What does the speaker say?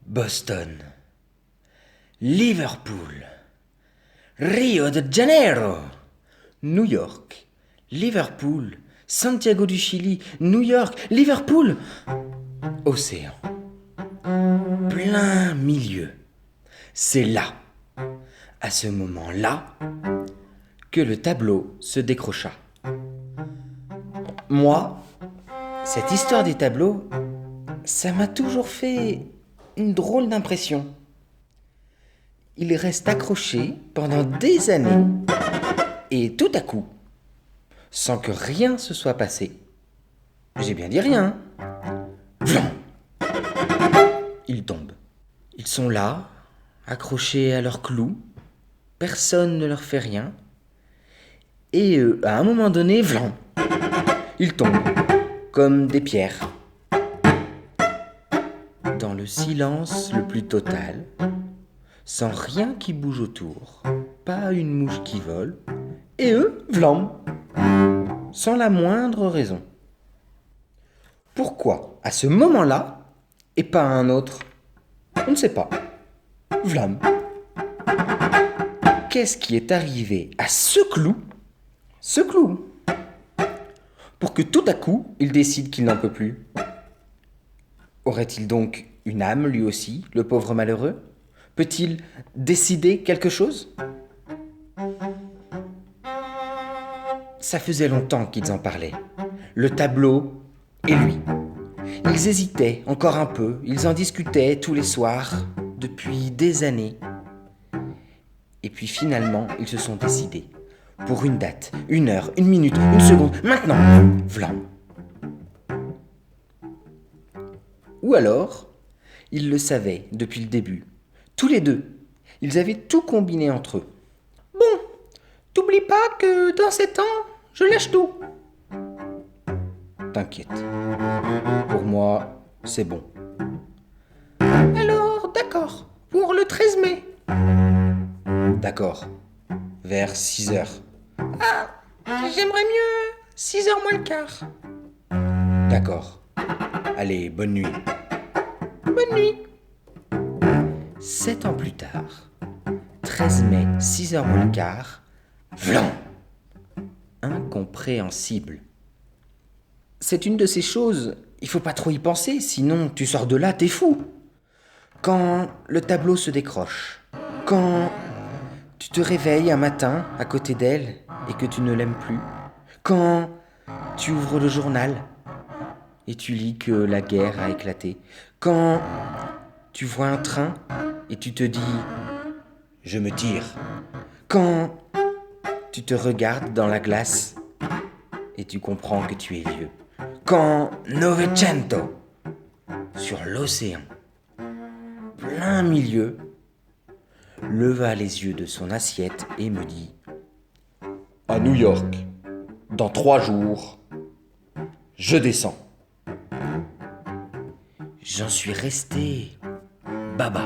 Boston, Liverpool, Rio de Janeiro, New York, Liverpool, Santiago du Chili, New York, Liverpool, océan, plein milieu. C'est là, à ce moment-là, que le tableau se décrocha. Moi, cette histoire des tableaux, ça m'a toujours fait une drôle d'impression. Il reste accroché pendant des années et tout à coup, sans que rien se soit passé, j'ai bien dit rien, vlan, ils tombent. Ils sont là, accrochés à leurs clous, personne ne leur fait rien, et à un moment donné, vlan, ils tombent comme des pierres. Dans le silence le plus total, sans rien qui bouge autour, pas une mouche qui vole, et eux, vlam, sans la moindre raison. Pourquoi à ce moment-là et pas à un autre? On ne sait pas. Vlam. Qu'est-ce qui est arrivé à ce clou, pour que tout à coup, il décide qu'il n'en peut plus? Aurait-il donc une âme, lui aussi, le pauvre malheureux? Peut-il décider quelque chose? Ça faisait longtemps qu'ils en parlaient. Le tableau et lui. Ils hésitaient encore un peu, ils en discutaient tous les soirs, depuis des années. Et puis finalement, ils se sont décidés. Pour une date, une heure, une minute, une seconde, maintenant, vlan. Ou alors, ils le savaient depuis le début. Tous les deux, ils avaient tout combiné entre eux. Bon, t'oublies pas que dans 7 ans, je lâche tout. T'inquiète. Pour moi, c'est bon. Alors, d'accord. Pour le 13 mai. D'accord. Vers 6 heures. Ah, j'aimerais mieux 6 heures moins le quart. D'accord. Allez, bonne nuit. Bonne nuit. 7 ans plus tard, 13 mai, 6 heures moins le quart, vlan. Incompréhensible. C'est une de ces choses, il faut pas trop y penser, sinon tu sors de là, t'es fou. Quand le tableau se décroche, quand tu te réveilles un matin à côté d'elle et que tu ne l'aimes plus, quand tu ouvres le journal et tu lis que la guerre a éclaté, quand tu vois un train et tu te dis « je me tire », quand tu te regardes dans la glace et tu comprends que tu es vieux, quand Novecento, sur l'océan, plein milieu, leva les yeux de son assiette et me dit « à New York, dans 3 jours, je descends ». J'en suis resté baba.